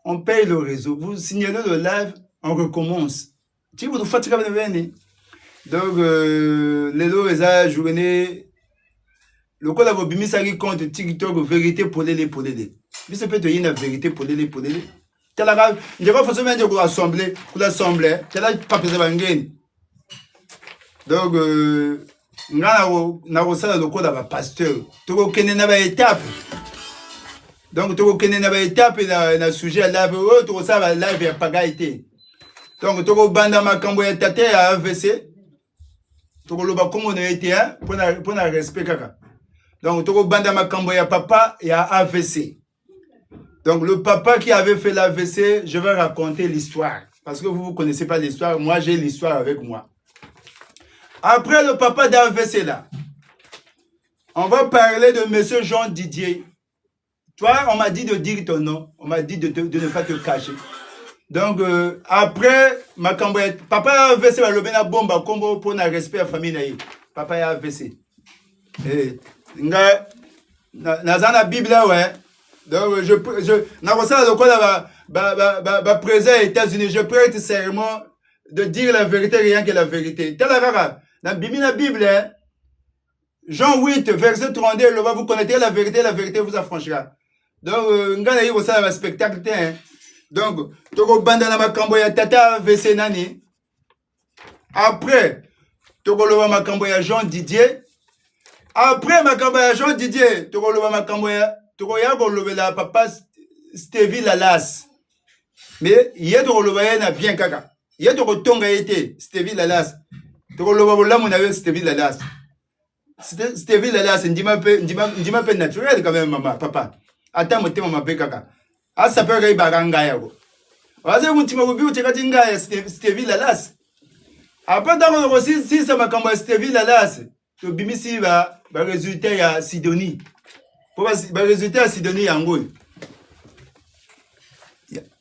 on paye le réseau. Vous signalez le live, on recommence. Tu vous faites comme venez. Donc, les lots, les a journée. Le code a bimi ça qui compte TikTok, vérité pour les. Mais ça peut être une vérité pour les. Tu as la grave. Il y a pas forcément de l'assemblée. Pour l'assemblée. Tu as la papier de Bangen. Donc, na ça le code a pasteur. Tu connais na étape. Donc, tu connais na étape et na sujet là. Tu sais la live a pas été. Donc, tu connais banda makambo ya tate à AVC. Tu connais comme on a été pour na respect kaka. Donc, tu connais banda makambo ya papa et à AVC. Donc, le papa qui avait fait l'AVC, je vais raconter l'histoire. Parce que vous ne connaissez pas l'histoire. Moi, j'ai l'histoire avec moi. Après le papa d'AVC là, on va parler de monsieur Jean Didier. Toi, on m'a dit de dire ton nom. On m'a dit de ne pas te cacher. Donc, après, papa AVC va lever la bombe pour le respect à la famille. Papa AVC. Dans la Bible, ouais. Donc, présent aux États-Unis, je prête serment de dire la vérité, rien que la vérité. Dans la Bible, hein, Jean 8, verset 32, vous connaissez la vérité vous affranchira. Donc, vous savez un spectacle. Donc, Togo Bandana Makamboya Tata VC Nani. Après, Togo Lova Makamboya Jean Didier. Après Makamboya Jean Didier, Togo Lova Makamboya. Togo Yago Lovela Papa Stevie Lalas. Mais, il y a Togo Lova na bien kaka. Il y a Togo Tonga été Stevie Lalas. Togo Lova là, mon avait Stevie Lalas. Stevie Lalas, on dit ma peu naturel quand même, maman, papa. Attends, mon thème, ma peu kaka. Ah, ça peut aller baranga yago. Vas-y, mon petit maboubi, tu as dit Stevie Lalas. Après, dans le si ça m'a comme Stevie Lalas, tu bimisi va résulter à Sidonie. Pour résulter à Sidonie Yangoy.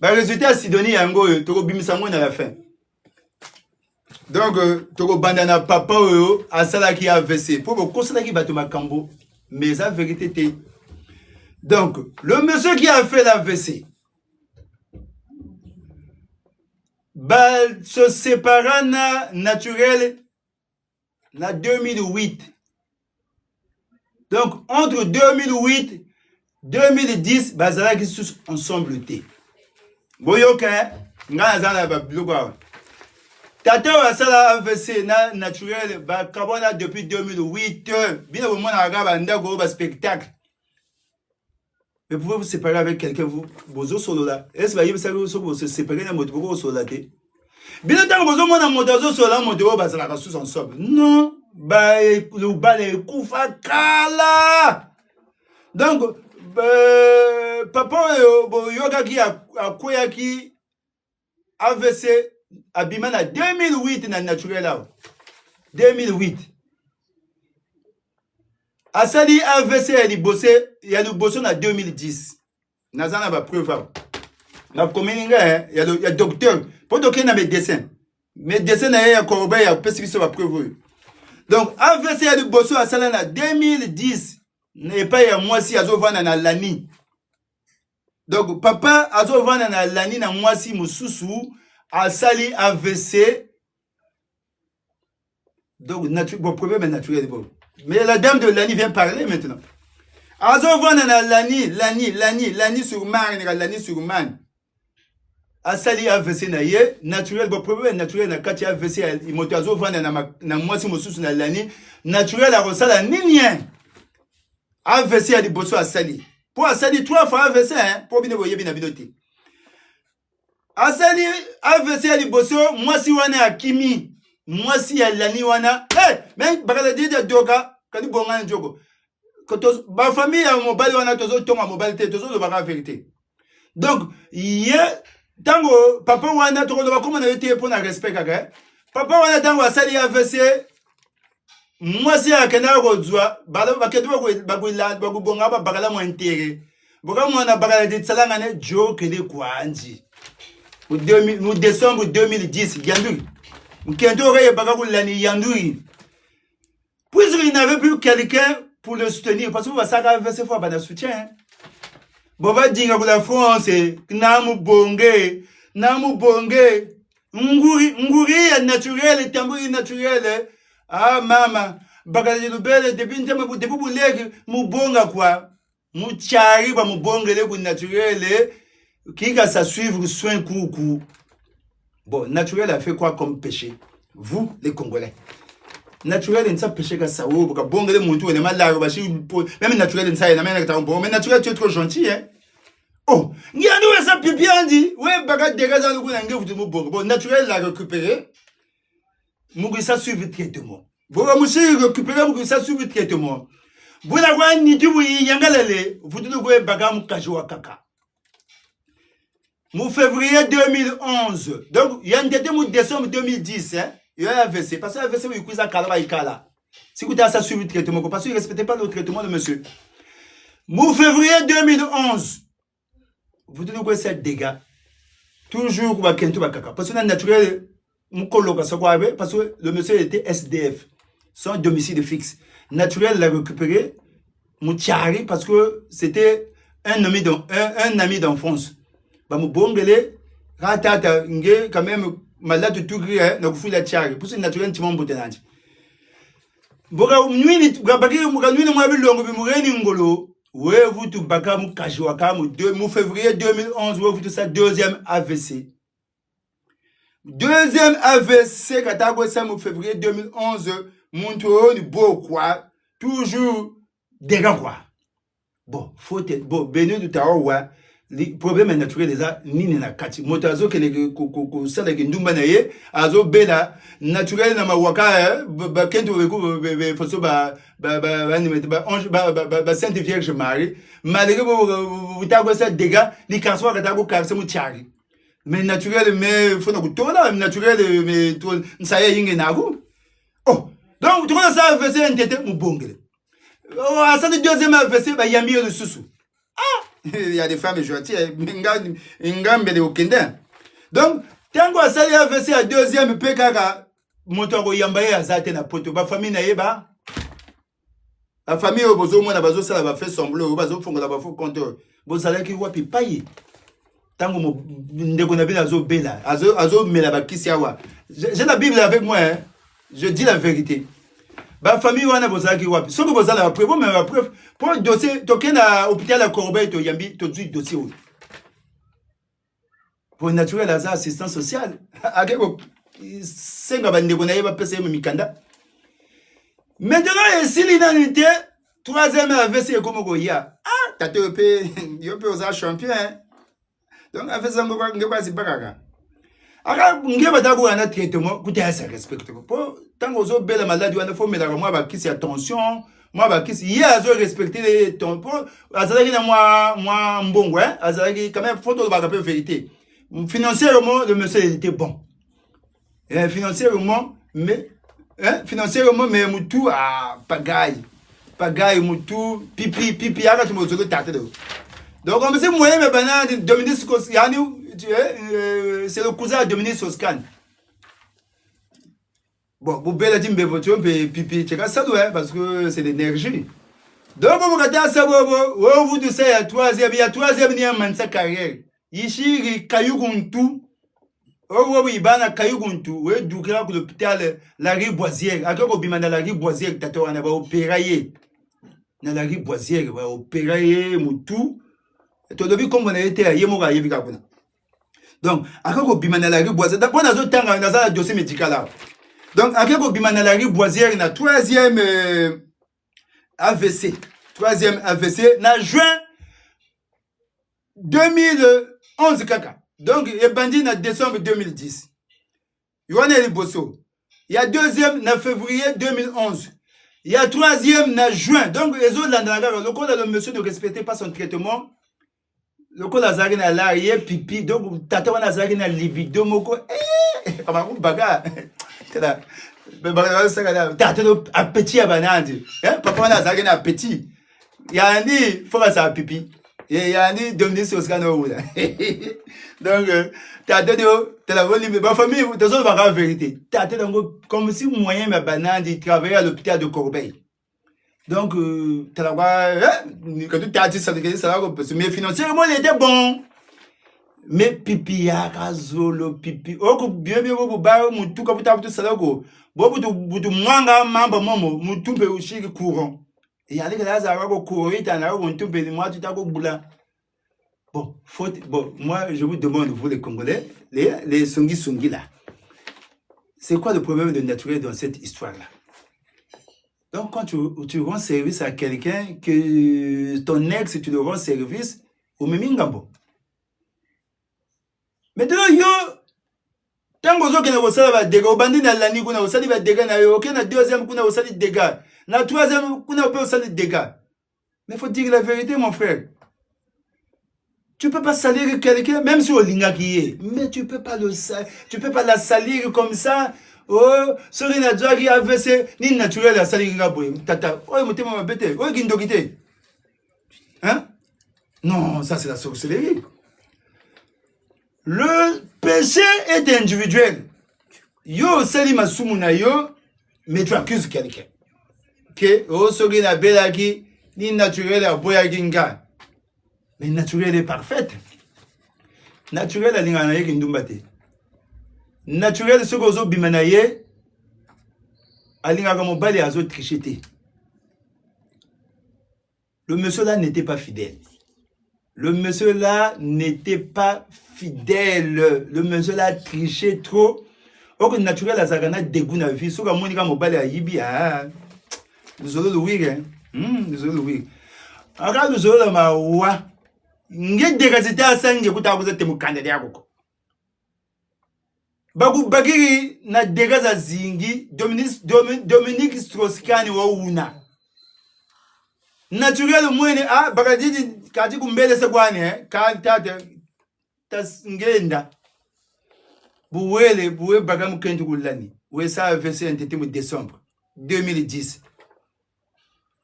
Résulter à Sidonie Yangoy, tu bimisa à la fin. Donc, tu bandana papa à cela qui a AVC. Pour vous constater qui va te makambo, mais la vérité t'es. Donc, le monsieur qui a fait l'AVC, se sépara naturel en 2008. Donc, entre 2008 et 2010, bazala qui sont ensemble. Boyoka, ngana ba bloga. Tata wa sala AVC naturel ba kabona depuis 2008. Bien au moins arabe ndako ba spectacle. Mais pouvez vous séparer avec quelqu'un, vous solo là. Est-ce que vous se séparer dans votre bureau solo là? Bien tant que vous avez un moto solo là, moto va se la sous ensemble. Non, bah le bal est koufa kala. Donc papa yoga qui a quoi qui AVC abimana 2008 na naturel là. 2008. Asali AVC il y a le bossé en 2010. Nazana va preuve. La commune il y a docteur. Pour docteur na médecin. Médecin na ya corbeil ya spécifique va preuve. Donc AVC il y a le bossé asali en 2010. N'est pas ya moi si azovana na lani. Donc papa azovana na lani na moi si mususu asali AVC. Donc bon problème est naturel bon. Mais la dame de Lani vient parler maintenant. Azovana na Lani sur man, Lani sur man. Asali AVC na ye, naturel, bon problème naturel na kati AVC, il moto azovana na mwasi mosusu na Lani, naturel a rosala ninien. AVC a di bosso asali. Pour asali 3 fois AVC, hein, pour bien voyer bien binoté. Asali AVC a di bosso, mwasi wana akimi. Moi si ya Lani wana mais bakala de doka kadi bonga njogo koto ba famille ya mobile wana tozo tonga mobile te tozo ba vérité. Donc ye tango papa wana to ko ba comment na été pour na respect kaka papa wana tango asali AVC moi si ya kana ko zwa ba ba kedo ba ko la ba ko bonga ba bakala mo intérêt boka mo na bakala de tsalanga ne jo kele kwanji mu décembre 2010 yandu. Puisqu'il n'avait plus quelqu'un pour le soutenir, parce que vous savez que c'est fort, soutien. Boba dinga pour la France, namu bonge, nguri ya naturel, tamburi naturel. Ah mama, bagaje lubele depuis ntema depuis buleki mubonga kwa. Muchari ba mubonge le ku naturel qui va ça suivre soin coucou. Bon, naturel a fait quoi comme péché? Vous les Congolais. Naturel ne sait péché que ça ou que bon les montou ne mal là même naturel ne sait même bon mais naturel tu es trop gentil hein. Oh, n'y a nous ça pipi on dit ouais bagat dégage dans le coup n'engage vous bon naturel l'a récupéré. Mugi ça suivre traitement. Bon monsieur récupérer mugi ça suivre traitement. Vous la voyez ni tu vous yangalele vous tout go bagat mu kajwa kaka. Mu février 2011. Donc il y a un date mu décembre 2010 hein. Il y a un AVC parce que l'AVC il cousa kalaba ikala. Si vous avez ça suivi le traitement parce qu'il ne respectait pas le traitement de monsieur. Mu février 2011. Vous tenez quoi ces dégâts? Toujours ba kento ba kaka parce que naturel mu koloka ça quoi parce que le monsieur était SDF. Sans domicile fixe. Naturel l'a récupéré mu tiari parce que c'était un ami d'enfance. Ba mu bongele ratata nge quand même malade tout gris na kufula tiari pour ce naturel timon botenanti. Boga nwini gabaki muka nwini mwabi longo bi mureni ngolo. Ouais, vous tout baka mu kajwaka mu février 2011 ouais vous tout ça deuxième AVC. Deuxième AVC katago ça mu février 2011 monto ni beau quoi toujours des gars quoi. Bon, faut être bon benu du tawa les problèmes naturels les a ni na kati motazo que les ko sala ke ndumba na ye azo bela naturel na mawaka ba kento ko foso ba Sainte Vierge Marie malgré vous tago ça dégâts les cancer ka tago karse mu chari mais naturel mais faut na ko tola naturel mais to nsaya yinge nago oh donc tout ça AVC entete mu bongele oh à ça deuxième AVC ba yami le susu. Il y a des femmes gentilles, ingambele okende. Donc, tango asali AVC à deuxième PKK, moto yambaye azate na poto ba famille na yeba. La famille obozo mona bazo sala ba fait semblant, bazo fongola ba fo compteur. Bozala ki wapi paye. Tango mo ndeko na bela azo bela, azo mela ba kisi awa. J'ai la Bible avec moi hein. Je dis la vérité. Ba famille wana bozala ki wapi. Soko bozala ba preuve mais ba preuve pour dossier token à hôpital à Corbeil to yambi to du dossier. Pour naturel as assistance sociale. Akeko senga ba ndeko na yeba pesa yema mikanda. Maintenant ici l'inanité troisième AVC comme go ya. Ah tate yo pe oza champion. Donc AVC ngeba zibakaka. Aka ngeba dago na traitement kuta ça respecte. Pour tango zo bela maladie wana faut mettre moi ba kisi attention. Moi ba kisi hier azo respecter les temps pour azalaki na moi mbongo hein azalaki quand même faut to ba peu vérité. Financièrement le monsieur il était bon. Et financièrement mais mutu ah pagaille mutu pipi aka tu mo zo tata do. Donc on me dit moyen mais bana Dominique yani c'est le cousin de Dominique Soscan. Bon, vous belle dit voiture pipi tcheka ça doit parce que c'est l'énergie. Donc vous regardez ça vous de ça il y a troisième ni man sa carrière. Ici Kayuguntu. Oh oui bana Kayuguntu, ouais dukira ku l'hôpital la rue Boisière. Akoko bimanda la rue Boisière tato wana ba opérayer. Na la rue Boisière ba opérayer mutu. To dobi comme on a été à Yemoga yebika kuna. Donc akoko bimanda la rue Boisière. D'abord nazo tanga na za dossier médical là. Donc, avec le Bimanalari Boisière, il y a troisième AVC. Troisième AVC, en juin 2011, kaka. Donc, il y a bandit en décembre 2010. Il y a les Bosso. Il y a deuxième en février 2011. Il y a troisième en juin. Donc, les autres, le code de monsieur ne respectait pas son traitement. Le code de la l'arrière pipi. Donc, tata wana zari na libido moko. Amaru baga. T'as appétit à banane. Papa on a zari na appétit. Il y a un dit, faut que ça pipi. Il y a un dit, Dominique Soscano. Donc, t'as donné, t'as la volée, mais ma famille, t'as besoin de la vérité. T'as donné comme si moyen ma banane, il travaillait à l'hôpital de Corbeil. Donc, quand tu as dit ça, mais financièrement, il était bon. Mais pipi ya kazolo pipi. Oku bien ba mutu ka buta butu salako. Bo butu mwanga mamba momo mutu pe ushiki courant. Et allez là ça va ko courir na ko mutu pe moi tu ta ko bula. Bon, moi je vous demande vous les Congolais, les songi là. C'est quoi le problème de naturel dans cette histoire là? Donc quand tu rends service à quelqu'un que ton ex tu le rends service au memingambo. Maintenant, yo, tant que vous avez des dégâts, vous avez des dégâts, vous avez des dégâts, vous avez des deuxième, vous avez des dégâts, la troisième, vous avez des dégâts. Mais il faut dire la vérité, mon frère. Tu ne peux pas salir quelqu'un, même si on linga qui est, mais tu ne peux pas la salir comme ça. Oh, ce qui n'a pas AVC, ni naturel, la salir tata. Oh, il m'a bêté. Oh, il m'a bêté. Hein? Non, ça c'est la sorcellerie. Le péché est individuel. Yo, sali masumuna yo, mais tu accuses quelqu'un. Que, oh, sogi na belagi, ni naturel a boyaginga. Mais naturel est parfaite. Naturel a linganaye kindumbate. Naturel, ce que zo bimanaye, a lingagamobali a zo tricheté. Le monsieur là n'était pas fidèle. Le monsieur là n'était pas fidèle. Le monsieur là a triché trop. Au naturel, la zagana dégoût na vie. Soka monika mobile a yibi. Désolé le wig. Désolé le wig. Aka désolé la mawa. Nge dégazité à sangue kuta vous êtes mukandeli akoko. Bagu bagiri na dégaza zingi Dominique Strauss-Kahn wa una. Naturel mwene bakadidi kati kumbele sekwane ngenda buwe bagamu kentu kulani we sa verset entité mu décembre 2010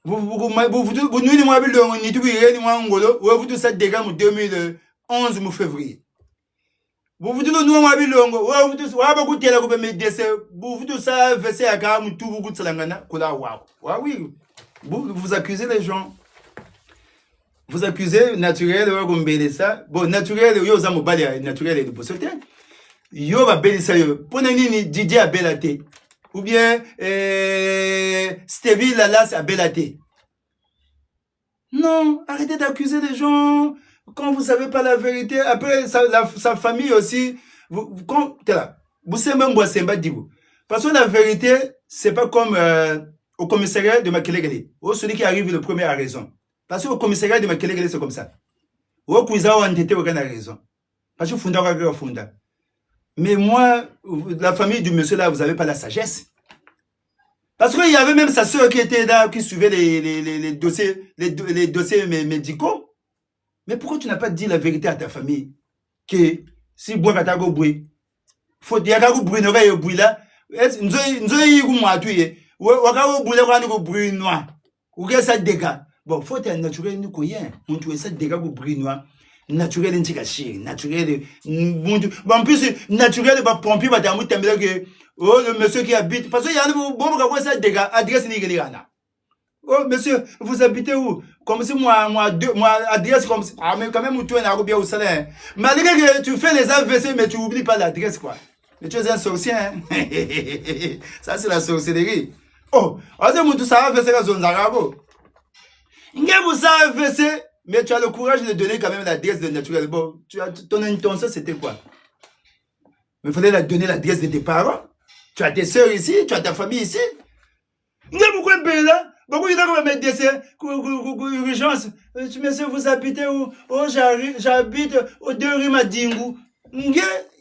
vous nous moi bilongo ni tuku yeni mwa ngolo we vous sa dégâts mu 2011 mu février vous nous moi bilongo we vous wa ba kutela ko be medese vous sa verset aka mu tubu kutsalangana kula wa oui. Vous accusez les gens. Vous accusez naturel, ça. Bon, naturel, yo za mobali naturel et de posséder. Yo va beli ça yo. Ponani Didier a belaté. Ou bien Stevie Lalas a belaté. Non, arrêtez d'accuser les gens quand vous savez pas la vérité. Après sa famille aussi, quand t'es là. Vous semba dibu. Parce que la vérité, c'est pas comme au commissariat de Makelele. Oh, celui qui arrive le premier a raison. Parce qu'au commissariat de Makelele, c'est comme ça. Oh, Kouza ou Antete, aucun a raison. Parce que Funda ou Funda. Mais moi, la famille du monsieur là, vous n'avez pas la sagesse. Parce qu'il y avait même sa soeur qui était là, qui suivait les dossiers médicaux. Mais pourquoi tu n'as pas dit la vérité à ta famille? Que si bois katago boui, faut dire que boui n'aurait eu boui là, nzoyi ou moi tuye. Wakao boule kwa niko bruit noir. Ou que ça dégâts. Bon, faut être naturel nous koyen. On trouve ça dégâts au bruit noir. Naturel n'tikashi, naturel bon en plus naturel ba pompier ba damu tembele que oh le monsieur qui habite parce que y a un bon quoi ça dégâts adresse ni gelana. Oh monsieur, vous habitez où? Comme si moi adresse comme si mais quand même tu es na bien au salaire. Malgré que tu fais les AVC mais tu oublies pas l'adresse quoi. Mais tu es un sorcier hein. Ça c'est la sorcellerie. Oh, tout ça va faire la zone d'Arabo. Mais tu as le courage de donner quand même l'adresse de naturel. Bon, ton intention c'était quoi? Mais il fallait la donner l'adresse de tes parents. Tu as tes soeurs ici, tu as ta famille ici. Pourquoi là? Pourquoi il a comme mettre des urgence? Monsieur, vous habitez où? Oh, j'habite au 2 rue Madingu.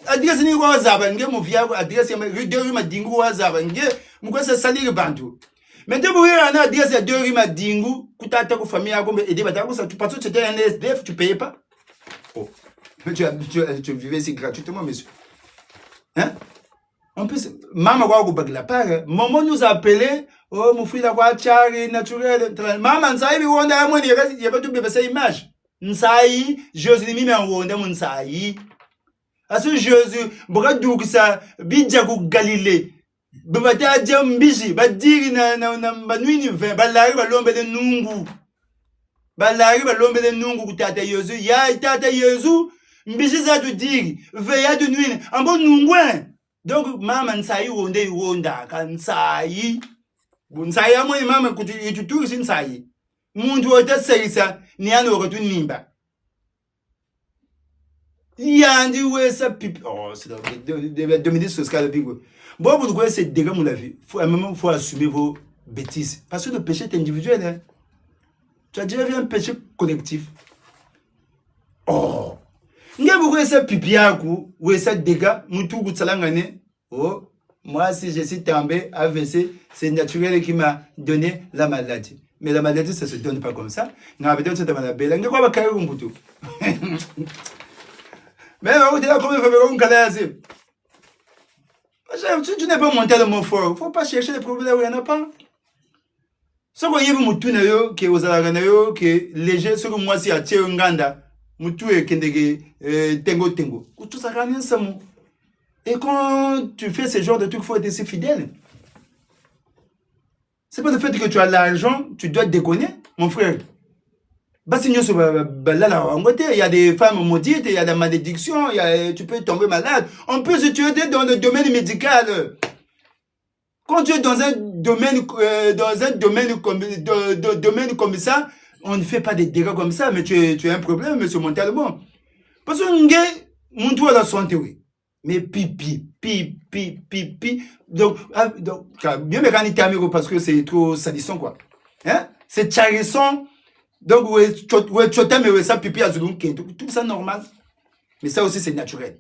Adresse ni kwa zaba nge muvia adresse ya 2 rue Madingu wa zaba nge mkwesa salir bantu. Mais tu pourrais en adresse à 2 rue Madingu kutata ku famille yako aider batako ça tu parce que tu étais un SDF tu payais pas. Oh. Mais tu vivais ici gratuitement monsieur. Hein? En plus maman kwa ku bagla part maman nous a appelé oh mon fils la kwa chari naturel maman nsaibi wonda ya mwini ya tu bebe sa image. Nsai Jésus mi en wonda mun nsai. À ce Jésus, Bradou ça, Bidjakou Galilée. Bata jam bishi, badiri na banwini vin, balari balombe de nungu. Balari balombe de nungu kutata Yezu, ya tata Yezu, mbishi za tu diri, veya de nuit, en bon nungwen. Donc, maman nsayi wonde wonda, kan nsayi. Nsayi amwe mama kutu ituturi si nsayi. Muntu wote serisa, ni anu wakatu nimba. Yandi wesa pipi. Oh, c'est de ministre Oscar de Bigo. Bon, vous devez c'est dégâts mon avis. À un moment, il faut assumer vos bêtises. Parce que le péché est individuel. Hein. Tu as déjà vu un péché collectif. Oh. Vous voyez ça pipi à coup, ou ça dégâts, moutou goutsalangane. Oh, moi, si je suis tombé AVC, c'est naturel qui m'a donné la maladie. Mais la maladie, ça ne se donne pas comme ça. Non, avec d'autres, c'est la belle. On va carrer un bouton. Mais on dit là, comment il faut faire un si tu n'es pas monté le mot fort, il ne faut pas chercher les problèmes où il n'y en a pas. Ce que vous avez qui est aux Alaganayo, qui est léger, ce que moi, si à Tchérunganda, Moutou et Kendege, Tengo. Tout ça, rien, ça, mou. Et quand tu fais ce genre de trucs, il faut être aussi fidèle. C'est pas le fait que tu as l'argent, tu dois déconner, mon frère. Il y a des femmes maudites, il y a des malédictions, tu peux tomber malade. On peut se tuer dans le domaine médical. Quand tu es dans un domaine, domaine comme ça, on ne fait pas des dégâts comme ça, mais tu as un problème, monsieur mentalement. Parce que mon toit la santé, oui. Mais pipi. Donc, bien me parce que c'est trop salissant, quoi. Hein? C'est charissant. Donc, tu t'aimes ça, pipi à Zulun, tout ça normal. Mais ça aussi, c'est naturel.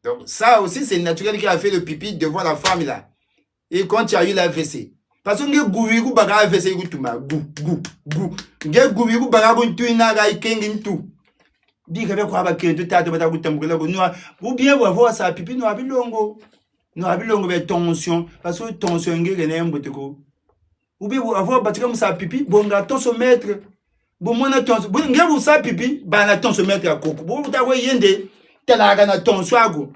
Donc, ça aussi, c'est naturel qui a fait le pipi devant la femme, là. Et quand tu as eu la WC. Parce que tu gouvigou baga WC, tu m'as gou. Tu gouvigou baga tu n'as pas tout. Dis que quoi, bah, que tu t'as ou bien, vous avoir ça, pipi, nous avons longo. Nous avons longo avec tension. Parce que tension, il y a un boteco. Ou bien, vous avoir battu comme ça, pipi, bon, gâteau se mettre. Bon, moi, attention, bon, vous ça, pipi, bah, attention se mettre à coco. Bon, vous avez yende, t'as la gana attention à go.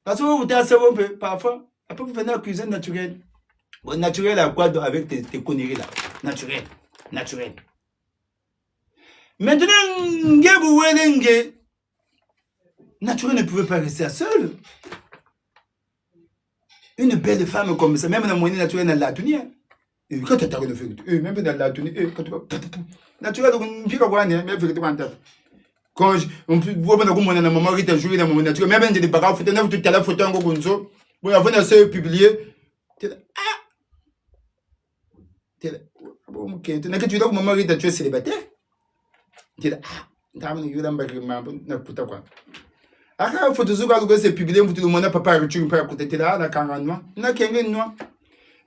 Parce que vous avez ça, parfois, après, vous venez à la cuisine naturelle. Bon, naturel à quoi avec tes conneries là? Naturel. Maintenant, vous voyez, naturel ne pouvait pas rester seul. Une belle femme comme ça, même dans la moyenne naturelle, dans la tunie. Quand tu as fait, même dans la tunie, naturel, on peut voir, mais quand on peut voir dans le moment où tu as joué dans le moment naturel, même des bagages, tu as fait la photo en gonzo, bon, avant de publier, tu es là, ok, tu n'as que tu as au moment où tu es célibataire. Tu es là, tu as un peu quoi. Aka photo zuka lugo c'est publié vous tout le monde papa retourne pas côté là la carrément na kengen noir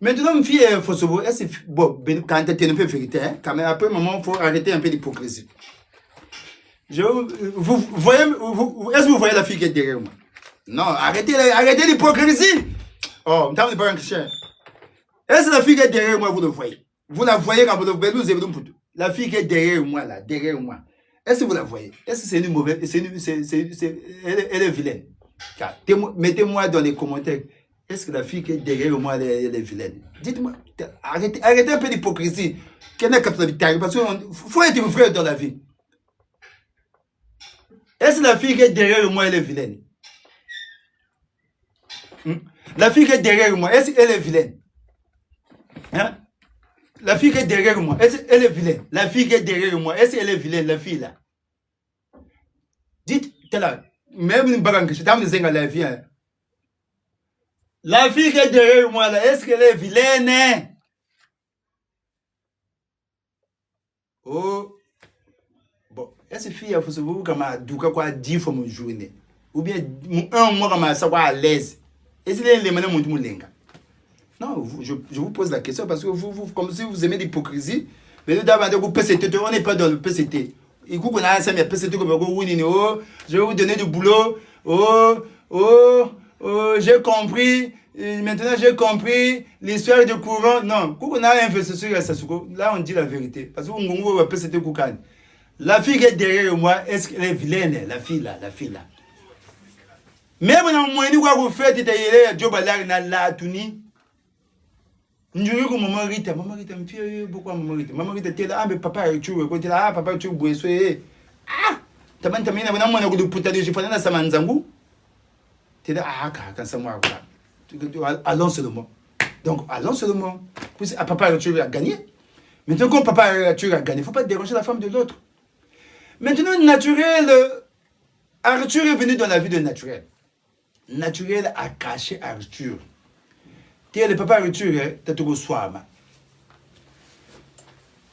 maintenant une fille faut se voir est bon quand tu es un peu vérité hein quand même après moment faut arrêter un peu l'hypocrisie. Vous voyez est-ce que vous voyez la fille qui est derrière moi? Non, arrêtez l'hypocrisie. Oh, m't'a pas un chien. Est-ce que la fille qui est derrière moi vous le voyez? Vous la voyez quand vous le voyez nous avez la fille qui est derrière moi là, derrière moi. Est-ce que vous la voyez? Est-ce que c'est une mauvaise... Elle est vilaine. Mettez-moi dans les commentaires. Est-ce que la fille qui est derrière moi, elle est vilaine? Dites-moi. Arrêtez un peu d'hypocrisie. Parce qu'il faut être vrai dans la vie. Est-ce que la fille qui est derrière moi, elle est vilaine? La fille qui est derrière moi, est-ce qu'elle est vilaine? Hein? La fille qui est derrière moi, est-ce qu'elle est vilaine? La fille qui est derrière moi, est-ce qu'elle est vilaine, la fille là? Dites, là, même une bagarre que je t'ai la vie. Hein. La fille qui est derrière moi là, est-ce qu'elle est vilaine? Hein? Oh, bon, est-ce que fille, il faut se voir comme un douka quoi 10 fois mon journée? Ou bien un mois comme ça, à l'aise? Est-ce que les mains montent mon lenga? Non, je vous pose la question parce que vous comme si vous aimez l'hypocrisie. Mais vous PCT, on n'est pas dans le PCT. Il faut qu'on a un PCT comme je vais vous donner du boulot. J'ai compris. Maintenant, j'ai compris l'histoire du courant. Non, quand on a investi sur ça, là, on dit la vérité. Parce que on va PCT Koukan. La fille qui est derrière moi, est-ce qu'elle est vilaine, la fille là? Même dans moi, nous avons fait des job à l'air dans la tuni. Nous avons maman Rita me fait pourquoi maman Rita était là, ah, mais papa, tu veux, quand tu là, papa, tu veux, ah, t'as même terminé, maintenant, moi, on a de putain de chiffres, dans sa manzangu. Tu es là, ah, quand ça m'a allons seulement. Donc, allons seulement. Puis, papa, Arthur a gagné. Maintenant, quand papa Arthur a gagné, il ne faut pas déranger la femme de l'autre. Maintenant, naturel, Arthur est venu dans la vie de naturel. Naturel a caché Arthur. Tu es le papa Arthur, tu as tout soir.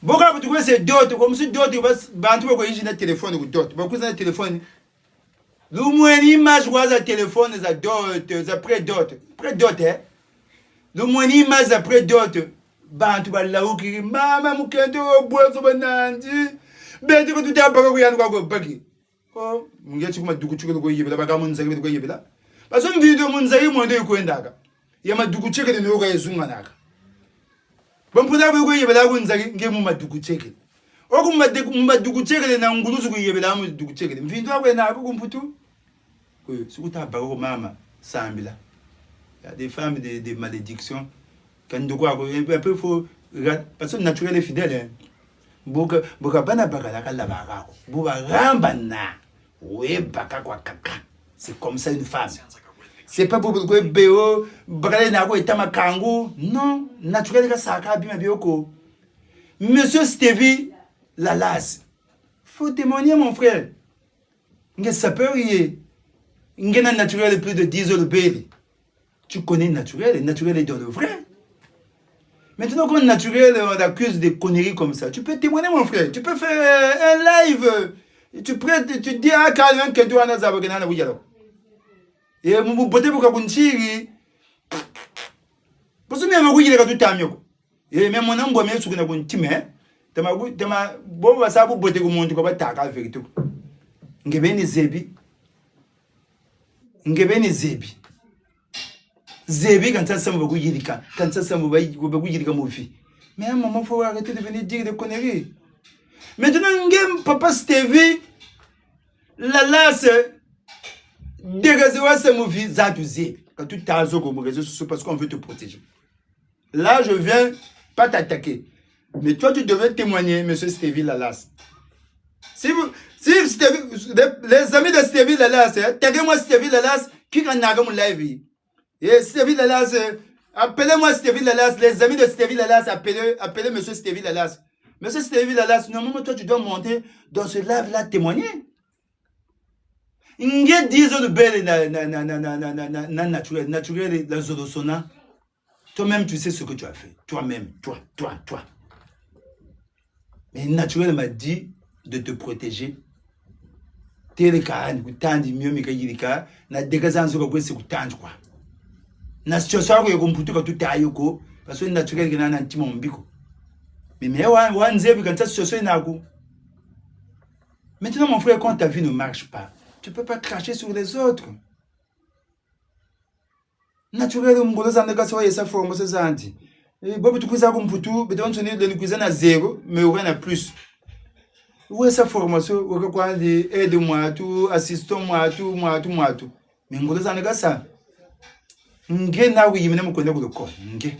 Bon, quand tu vois ces d'autres, comme si d'autres, tu vas un téléphone ou d'autres. Beaucoup de téléphone. Le moins image was un téléphone, c'est d'autres, après d'autres. Après d'autres, hein. Le moins image après d'autres. Bantu balaou qui mama mukendo bozo banandi. Bete ko tuta baka ko yanu ko baki. Oh, mungeti kuma duku chike ko yebela baka munzaki ko yebela. Baso video munzaki mo ndo ko endaka. Yama duku chike de no ga yezunga naka. Bampuna ko yebela ko nzaki ngemu maduku chike. Oku maduku chike de na nguluzu ko yebela mu duku chike. Mvindo ko na ko mputu. Ko sukuta baka ko mama sambila. Il y a des femmes de malédiction. Quand on doit un peu faut parce que naturel est fidèle. Boka bana bakala kala barako. Boba rambana. Oui baka kwa kaka. C'est comme ça une femme. C'est pas pour que béo bakala na ko etama kangu. Non, naturel ka saka bima bioko. Monsieur Stevie Lalas. Faut témoigner mon frère. Nge sapeur-y. Nge na naturel plus de 10 ans de bébé. Tu connais naturel, et naturel est dans le vrai. Maintenant, quand naturel, on accuse des conneries comme ça, tu peux témoigner, mon frère. Tu peux faire un live. Tu dis à quelqu'un que tu as un zabagana. Et vous pouvez vous dire parce que même vous, il est tout à mieux. Et même mon homme, bien sûr, qu'on a un team. Bon, ça vous pouvez vous montrer comment tu as fait tout. Ngeben Zebi. Ngeben Zebi. Zebi quand ça semble beaucoup yirika, quand ça semble beaucoup yirika moufi. Mais à un moment, il faut arrêter de venir dire des conneries. Maintenant, papa Stevie, la dégazez-moi ce moufi, zatu Zebi. Quand tu t'as comme réseau social parce qu'on veut te protéger. Là, je viens pas t'attaquer. Mais toi, tu devais témoigner, monsieur Stevie Lalas. Si Stevie, les amis de Stevie Lalas, taguez-moi Stevie Lalas, qui en a comme live. Et Stevie Lalas, appelez-moi Stevie Lalas, les amis de Stevie Lalas, appelez monsieur Stevie Lalas. Monsieur Stevie Lalas, normalement, toi, tu dois monter dans ce live-là, témoigner. Il y a 10 ans de belle naturel, la zodosona. Toi-même, tu sais ce que tu as fait. Toi-même, toi. Mais naturel m'a dit de te protéger. Télécan, tandi mieux, mais qu'il y a na dégazan sur le c'est quoi. Na situation ko yokumputu ka tutayoko parce que naturel que na nanti mombiko mais wanze bi quand ça situation nako. Maintenant mon frère, quand ta vie ne marche pas, tu peux pas cracher sur les autres. Naturel mngolo za ndeka so yesa forme se zanti bobu tukuza ko mputu beton sonner de kuza na 0 mais on a plus. Où est sa formation ou quoi de aide-moi tout assistons-moi tout mais ngolo za ndeka ça. Nge na wi yimene mukone ko nge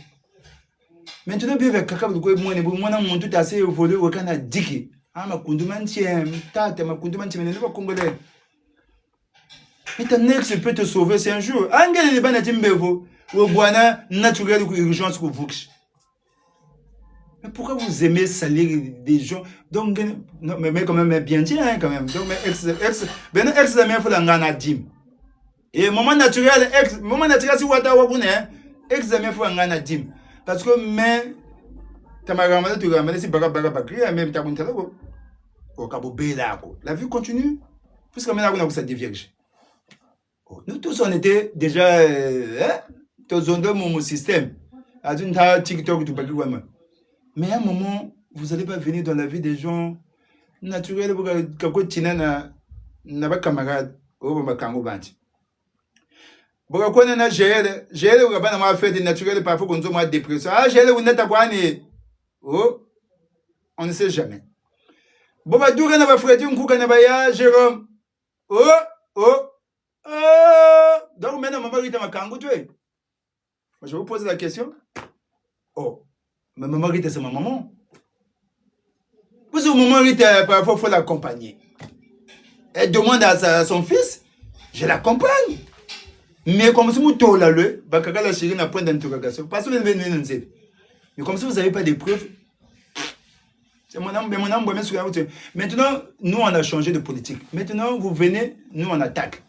maintenant bien avec kaka ko mwana muntu ta se évoluer au kana diki ama kundumantie tata makundumantie ne pas congolais. Mais ton ex peut te sauver, c'est un jour. Angel ne bana timbevo ou boana naturel ou urgence ko vux. Mais pourquoi vous aimez salir des gens? Donc non, mais quand même bien dit hein, quand même. Donc mais ex la même fois la ngana dim. Et moment naturel si wata wakune ex la même fois ngana dim. Parce que mais tamaramana tu ramènes si baga bakri même ta kuntala ko. Ko kabo bela ko. La vie continue puisque maintenant on a ça dévierge. Nous tous, on était déjà tous dans mon système. TikTok, tout mais à un moment, vous n'allez pas venir dans la vie des gens naturels. Vous n'avez pas camarade. Vous n'avez pas camarade. Vous n'avez pas camarade. Vous n'avez pas fait des naturels parfois qu'on a dépression. Ah, j'ai vous n'êtes pas oh, on ne sait jamais. Bon, bah, d'où on a Freddy, on coupe, on a Jérôme. Oh. maman Rita Makango, tu es. Je vous pose la question. Oh, mais maman Rita, c'est ma maman. Vous savez, maman Rita, parfois, il faut l'accompagner. Elle demande à son fils, je l'accompagne. Mais comme si vous avez le, la chérie n'a point d'interrogation. Parce que vous avez mais comme si vous n'avez pas de preuves. C'est mon âme, maintenant, nous, on a changé de politique. Maintenant, vous venez, nous, on attaque.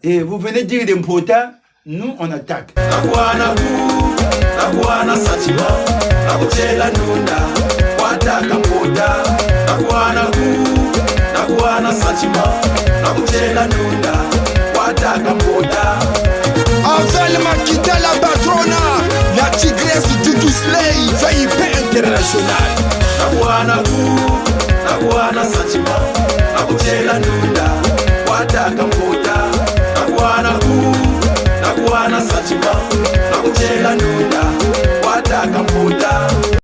Et vous venez dire des potins, nous, on attaque. Avel Makita la patrona, la tigresse du Slay, VIP international. Nakuana Santima, Nakuchela Nunda, Wataka Mota, Nakuana Santima, Nakuchela Nunda, Wataka Mota.